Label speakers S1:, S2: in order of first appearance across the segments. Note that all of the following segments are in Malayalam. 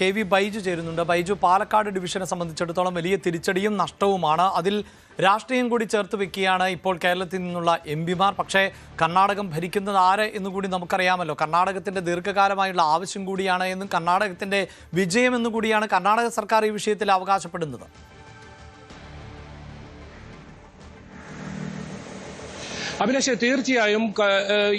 S1: കെ വി ബൈജു ചേരുന്നുണ്ട്. ബൈജു, പാലക്കാട് ഡിവിഷനെ സംബന്ധിച്ചിടത്തോളം വലിയ തിരിച്ചടിയും നഷ്ടവുമാണ്. അതിൽ രാഷ്ട്രീയം കൂടി ചേർത്ത് വെക്കുകയാണ് ഇപ്പോൾ കേരളത്തിൽ നിന്നുള്ള എംപിമാർ. പക്ഷേ കർണാടകം ഭരിക്കുന്നത് ആര് എന്നുകൂടി നമുക്കറിയാമല്ലോ. കർണാടകത്തിന്റെ ദീർഘകാലമായുള്ള ആവശ്യം കൂടിയാണ് എന്നും കർണാടകത്തിന്റെ വിജയമെന്നു കൂടിയാണ് കർണാടക സർക്കാർ ഈ വിഷയത്തിൽ അവകാശപ്പെടുന്നത്.
S2: അഭിലാഷ്, തീർച്ചയായും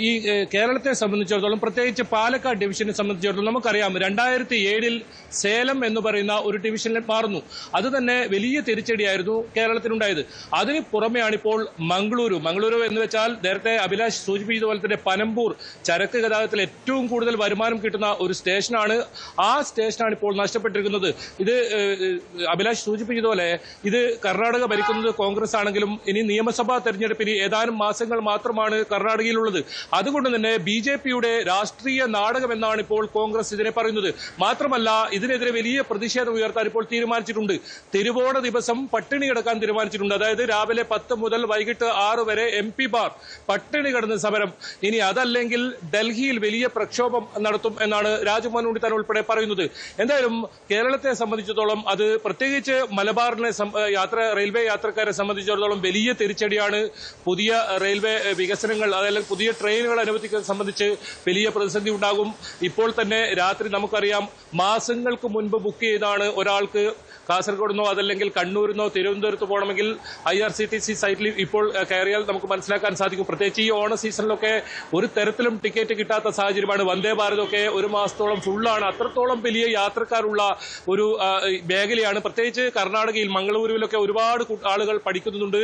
S2: ഈ കേരളത്തെ സംബന്ധിച്ചിടത്തോളം, പ്രത്യേകിച്ച് പാലക്കാട് ഡിവിഷനെ സംബന്ധിച്ചിടത്തോളം നമുക്കറിയാം 2007 സേലം എന്ന് പറയുന്ന ഒരു ഡിവിഷനിൽ മാറുന്നു. അത് തന്നെ വലിയ തിരിച്ചടിയായിരുന്നു കേരളത്തിനുണ്ടായത്. അതിന് പുറമെയാണ് ഇപ്പോൾ മംഗളൂരു എന്ന് വെച്ചാൽ നേരത്തെ അഭിലാഷ് സൂചിപ്പിച്ചതുപോലെ തന്നെ പനമ്പൂർ ചരക്ക് ഗതാഗതത്തിൽ ഏറ്റവും കൂടുതൽ വരുമാനം കിട്ടുന്ന ഒരു സ്റ്റേഷനാണ്. ആ സ്റ്റേഷനാണ് ഇപ്പോൾ നഷ്ടപ്പെട്ടിരിക്കുന്നത്. ഇത് അഭിലാഷ് സൂചിപ്പിച്ചതുപോലെ ഇത് കർണാടക ഭരിക്കുന്നത് കോൺഗ്രസ് ആണെങ്കിലും ഇനി നിയമസഭാ തെരഞ്ഞെടുപ്പിന് ഏതാനും മാസങ്ങൾ മാത്രമാണ് കർണാടകയിലുള്ളത്. അതുകൊണ്ട് തന്നെ ബിജെപിയുടെ രാഷ്ട്രീയ നാടകം എന്നാണ് ഇപ്പോൾ കോൺഗ്രസ് ഇതിനെ പറയുന്നത്. മാത്രമല്ല, ഇതിനെതിരെ വലിയ പ്രതിഷേധം ഉയർത്താൻ ഇപ്പോൾ തീരുമാനിച്ചിട്ടുണ്ട്. തിരുവോണ ദിവസം പട്ടിണി കിടക്കാൻ തീരുമാനിച്ചിട്ടുണ്ട്. അതായത് രാവിലെ 10 മുതൽ വൈകിട്ട് 6 വരെ എംപിമാർ പട്ടിണി കിടന്ന് സമരം. ഇനി അതല്ലെങ്കിൽ ഡൽഹിയിൽ വലിയ പ്രക്ഷോഭം നടത്തും എന്നാണ് രാജ്മോഹൻ ഉണ്ണിത്താൻ ഉൾപ്പെടെ പറയുന്നത്. എന്തായാലും കേരളത്തെ സംബന്ധിച്ചിടത്തോളം, അത് പ്രത്യേകിച്ച് മലബാറിനെ റെയിൽവേ യാത്രക്കാരെ സംബന്ധിച്ചിടത്തോളം വലിയ തിരിച്ചടിയാണ്. പുതിയ റെയിൽവേ വികസനങ്ങൾ, അതായത് പുതിയ ട്രെയിനുകൾ അനുവദിക്കുന്നത് സംബന്ധിച്ച് വലിയ പ്രതിസന്ധി ഉണ്ടാകും. ഇപ്പോൾ തന്നെ രാത്രി നമുക്കറിയാം, മാസങ്ങൾക്ക് മുൻപ് ബുക്ക് ചെയ്താണ് ഒരാൾക്ക് കാസർഗോഡെന്നോ അതല്ലെങ്കിൽ കണ്ണൂരിന്നോ തിരുവനന്തപുരത്ത് പോകണമെങ്കിൽ IRCTC സൈറ്റിൽ ഇപ്പോൾ കയറിയാൽ നമുക്ക് മനസ്സിലാക്കാൻ സാധിക്കും. പ്രത്യേകിച്ച് ഈ ഓണ സീസണിലൊക്കെ ഒരു തരത്തിലും ടിക്കറ്റ് കിട്ടാത്ത സാഹചര്യമാണ്. വന്ദേ ഭാരതൊക്കെ ഒരു മാസത്തോളം ഫുള്ളാണ്. അത്രത്തോളം വലിയ യാത്രക്കാരുള്ള ഒരു മേഖലയാണ്. പ്രത്യേകിച്ച് കർണാടകയിൽ മംഗളൂരുവിലൊക്കെ ഒരുപാട് ആളുകൾ പഠിക്കുന്നുണ്ട്,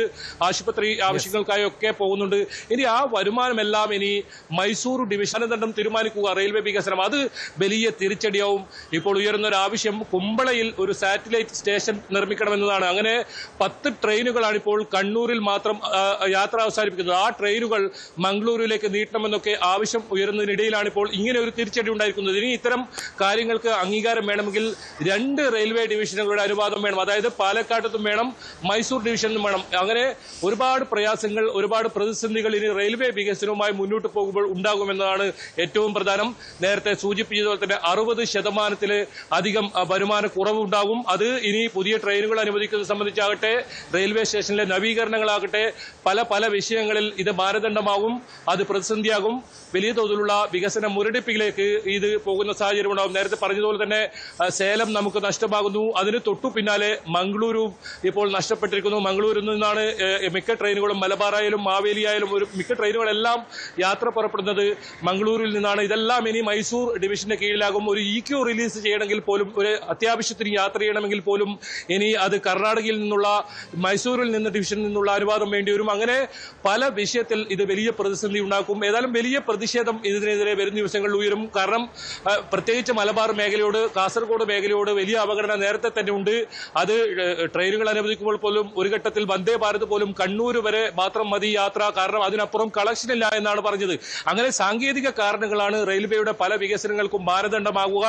S2: ആശുപത്രി ആവശ്യങ്ങൾക്കായി ഒക്കെ പോകുന്നുണ്ട്. ഇനി ആ വരുമാനമെല്ലാം ഇനി മൈസൂർ ഡിവിഷൻ തന്നെ തീരുമാനിക്കുക റെയിൽവേ വികസനം, അത് വലിയ തിരിച്ചടിയാവും. ഇപ്പോൾ ഉയർന്ന ഒരു ആവശ്യം കുമ്പളയിൽ ഒരു സാറ്റലൈറ്റ് സ്റ്റേഷൻ നിർമ്മിക്കണമെന്നതാണ്. അങ്ങനെ 10 ട്രെയിനുകളാണ് ഇപ്പോൾ കണ്ണൂരിൽ മാത്രം യാത്ര അവസാനിപ്പിക്കുന്നത്. ആ ട്രെയിനുകൾ മംഗളൂരുവിലേക്ക് നീട്ടണമെന്നൊക്കെ ആവശ്യം ഉയരുന്നതിനിടയിലാണ് ഇപ്പോൾ ഇങ്ങനെ ഒരു തിരിച്ചടി ഉണ്ടായിരിക്കുന്നത്. ഇനി ഇത്തരം കാര്യങ്ങൾക്ക് അംഗീകാരം വേണമെങ്കിൽ 2 റെയിൽവേ ഡിവിഷനുകളുടെ അനുവാദം വേണം. അതായത് പാലക്കാട്ടും വേണം, മൈസൂർ ഡിവിഷനിലും വേണം. അങ്ങനെ ഒരുപാട് പ്രയാസങ്ങൾ, ഒരുപാട് പ്രതിസന്ധികൾ ഇനി റെയിൽവേ വികസനവുമായി മുന്നോട്ട് പോകുമ്പോൾ ഉണ്ടാകുമെന്നതാണ് ഏറ്റവും പ്രധാനം. നേരത്തെ സൂചിപ്പിച്ചതുപോലെ തന്നെ 60% അധികം വരുമാന കുറവുണ്ടാകും. അത് ഇനി പുതിയ ട്രെയിനുകൾ അനുവദിക്കുന്നത് സംബന്ധിച്ചാകട്ടെ, റെയിൽവേ സ്റ്റേഷനിലെ നവീകരണങ്ങളാകട്ടെ, പല വിഷയങ്ങളിൽ ഇത് മാനദണ്ഡമാകും. അത് പ്രതിസന്ധിയാകും. വലിയ തോതിലുള്ള വികസന മുരടിപ്പിലേക്ക് ഇത് പോകുന്ന സാഹചര്യം ഉണ്ടാകും. നേരത്തെ പറഞ്ഞതുപോലെ തന്നെ സേലം നമുക്ക് നഷ്ടമാകുന്നു. അതിന് തൊട്ടു പിന്നാലെ മംഗളൂരു ഇപ്പോൾ നഷ്ടപ്പെട്ടിരിക്കുന്നു. മംഗളൂരിൽ നിന്നാണ് മിക്ക ട്രെയിനുകളും, മലബാറായാലും മാവേലി ആയാലും മിക്ക ട്രെയിനുകളെല്ലാം യാത്ര പുറപ്പെടുന്നത് മംഗളൂരിൽ നിന്നാണ്. ഇതെല്ലാം ഇനി മൈസൂർ ഡിവിഷന്റെ കീഴിലാകും. ഒരു EQ റിലീസ് ചെയ്യണമെങ്കിൽ പോലും, ഒരു അത്യാവശ്യത്തിന് യാത്ര ചെയ്യണമെങ്കിൽ പോലും ഇനി അത് കർണാടകയിൽ നിന്നുള്ള, മൈസൂരിൽ നിന്ന് ഡിവിഷനിൽ നിന്നുള്ള അനുവാദം വേണ്ടിവരും. അങ്ങനെ പല വിഷയത്തിൽ ഇത് വലിയ പ്രതിസന്ധി ഉണ്ടാക്കും. ഏതായാലും വലിയ പ്രതിഷേധം ഇതിനെതിരെ വരും ദിവസങ്ങളിൽ ഉയരും. കാരണം പ്രത്യേകിച്ച് മലബാർ മേഖലയോട്, കാസർഗോഡ് മേഖലയോട് വലിയ അവഗണന നേരത്തെ തന്നെ ഉണ്ട്. അത് ട്രെയിനുകൾ അനുവദിക്കുമ്പോൾ പോലും ഒരു ഘട്ടത്തിൽ വന്ദേ ഭാരത് പോലും കണ്ണൂർ വരെ മാത്രം മതി യാത്ര, കാരണം അതിനപ്പുറം കളക്ഷൻ ഇല്ല എന്നാണ് പറഞ്ഞത്. അങ്ങനെ സാങ്കേതിക കാരണങ്ങളാണ് റെയിൽവേയുടെ പല വികസനങ്ങൾക്കും മാനദണ്ഡമാകുക.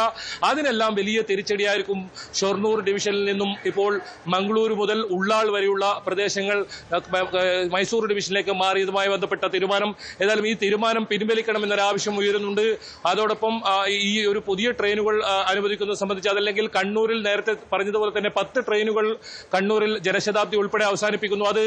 S2: അതിനെല്ലാം വലിയ തിരിച്ചടിയായിരിക്കും. ഷൊർണൂർ ഡിവിഷനിൽ നിന്നും ഇപ്പോൾ മംഗളൂരു മുതൽ ഉള്ളാൾ വരെയുള്ള പ്രദേശങ്ങൾ മൈസൂർ ഡിവിഷനിലേക്ക് മാറിയതുമായി ബന്ധപ്പെട്ട തീരുമാനം. ഏതായാലും ഈ തീരുമാനം പിൻവലിക്കണമെന്നൊരാവശ്യം ഉയരുന്നുണ്ട്. അതോടൊപ്പം ഈ ഒരു പുതിയ ട്രെയിനുകൾ അനുവദിക്കുന്നത് സംബന്ധിച്ച്, അതല്ലെങ്കിൽ കണ്ണൂരിൽ നേരത്തെ പറഞ്ഞതുപോലെ തന്നെ 10 ട്രെയിനുകൾ കണ്ണൂരിൽ ജനശതാബ്ദി ഉൾപ്പെടെ അവസാനിപ്പിക്കുന്നു. അത്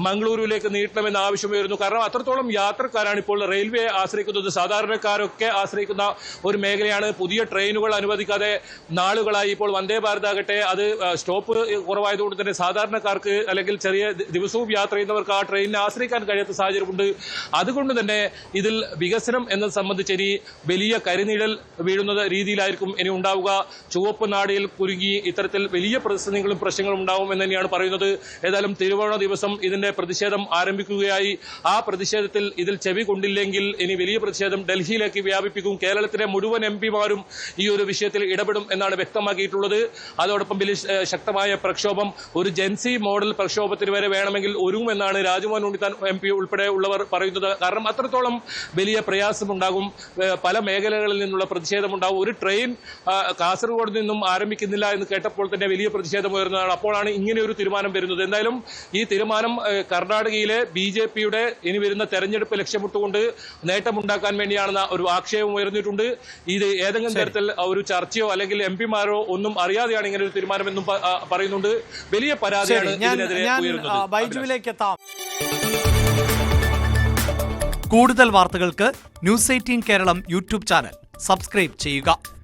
S2: മംഗളൂരുവിലേക്ക് നീട്ടണമെന്ന ആവശ്യം ഉയരുന്നു. കാരണം അത്രത്തോളം യാത്രക്കാരാണ് ഇപ്പോൾ റെയിൽവേ ആശ്രയിക്കുന്നത്. സാധാരണക്കാരൊക്കെ ആശ്രയിക്കുന്ന ഒരു മേഖലയാണ്. പുതിയ ട്രെയിനുകൾ അനുവദിക്കാതെ നാളുകളായി. ഇപ്പോൾ വന്ദേ ഭാരത് ആകട്ടെ, അത് സ്റ്റോപ്പ് കുറവായതുകൊണ്ട് തന്നെ സാധാരണക്കാർക്ക്, അല്ലെങ്കിൽ ചെറിയ ദിവസവും യാത്ര ചെയ്യുന്നവർക്ക് ആ ട്രെയിനിനെ ആശ്രയിക്കാൻ കഴിയാത്ത സാഹചര്യമുണ്ട്. അതുകൊണ്ട് തന്നെ ഇതിൽ വികസനം എന്നത് സംബന്ധിച്ച് ഇനി വലിയ കരിനിഴൽ വീഴുന്ന രീതിയിലായിരിക്കും ഇനി ഉണ്ടാവുക. ചുവപ്പ് നാടിയിൽ കുരുങ്ങി ഇത്തരത്തിൽ വലിയ പ്രതിസന്ധികളും പ്രശ്നങ്ങളും ഉണ്ടാവും എന്ന് തന്നെയാണ് പറയുന്നത്. ഏതായാലും തിരുവോണ ദിവസം ഇതിന്റെ പ്രതിഷേധം ആരംഭിക്കുകയായി. ആ പ്രതിഷേധത്തിൽ ഇതിൽ ചെവി കൊണ്ടില്ലെങ്കിൽ ഇനി വലിയ പ്രതിഷേധം ഡൽഹിയിലേക്ക് വ്യാപിപ്പിക്കും. കേരളത്തിലെ മുഴുവൻ എംപിമാരും ഈ ഒരു വിഷയത്തിൽ ഇടപെടും എന്നാണ് വ്യക്തമാക്കിയിട്ടുള്ളത്. അതോടൊപ്പം ശക്തമായ പ്രക്ഷോഭം, ഒരു ജെൻസി മോഡൽ പ്രക്ഷോഭത്തിന് വരെ വേണമെങ്കിൽ ഒരുങ്ങുമെന്നാണ് രാജ്മോഹൻ ഉണ്ണിത്താൻ MP ഉൾപ്പെടെ ഉള്ളവർ പറയുന്നത്. കാരണം അത്രത്തോളം വലിയ പ്രയാസമുണ്ടാകും, പല മേഖലകളിൽ നിന്നുള്ള പ്രതിഷേധമുണ്ടാകും. ഒരു ട്രെയിൻ കാസർഗോഡ് നിന്നും ആരംഭിക്കുന്നില്ല എന്ന് കേട്ടപ്പോൾ തന്നെ വലിയ പ്രതിഷേധം ഉയർന്നതാണ്. അപ്പോഴാണ് ഇങ്ങനെ ഒരു തീരുമാനം വരുന്നത്. എന്തായാലും ഈ തീരുമാനം കർണാടകയിലെ BJPയുടെ ഇനി വരുന്ന തെരഞ്ഞെടുപ്പ് ലക്ഷ്യമിട്ടുകൊണ്ട് നേട്ടമുണ്ടാക്കാൻ വേണ്ടിയാണെന്ന ഒരു ആക്ഷേപം ഉയർന്നിട്ടുണ്ട്. ഇത് ഏതെങ്കിലും തരത്തിൽ ഒരു ചർച്ചയോ അല്ലെങ്കിൽ MP-മാരോ ഒന്നും അറിയാതെയാണ് ഇങ്ങനെ ഒരു തീരുമാനമെന്നും പറയുന്നുണ്ട്. വലിയ പരാതിയാണ് ഇതിനെതിരെ ഉയരുന്നത്.
S1: ബൈജുവിലേക്ക് എത്താം. കൂടുതൽ വാർത്തകൾക്ക് News 18 Keralam YouTube channel subscribe ചെയ്യുക.